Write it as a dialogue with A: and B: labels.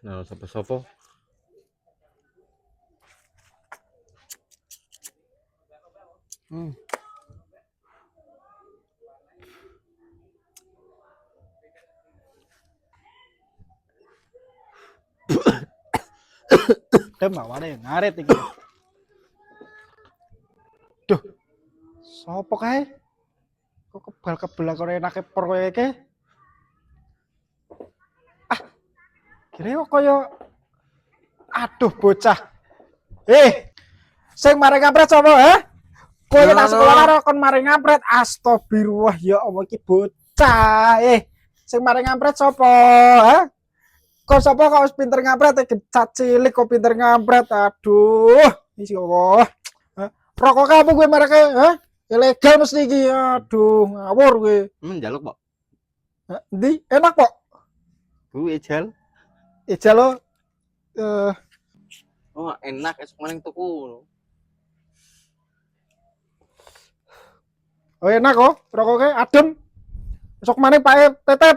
A: Nah, sapa-sapa.
B: Hmm. Dem awane ngaret iki. Duh, sapa kae? Kok kebal-kebal karo enake proyeke? Ah, kira kok kaya aduh bocah. Sing mari ngapret sapa, ha? Kowe tak sekolah karo kon mari ngapret. Astagfirullah ya Allah iki bocah. Sing mari ngapret sapa, ha? Kok sapa kok wis pinter ngapret gecat cilik kok pinter ngapret. Aduh, iki Allah. Rokok apa gue mereka, ha? Ilegal mesti iki. Aduh, ngawur gue.
A: Njaluk, Pak.
B: Ndi enak kok.
A: Kuwi ejal.
B: Ijal lo eh
A: Oh, enak esuk maning tuku.
B: oh enak kok, rokoknya adem. Besok mana Pak tetep.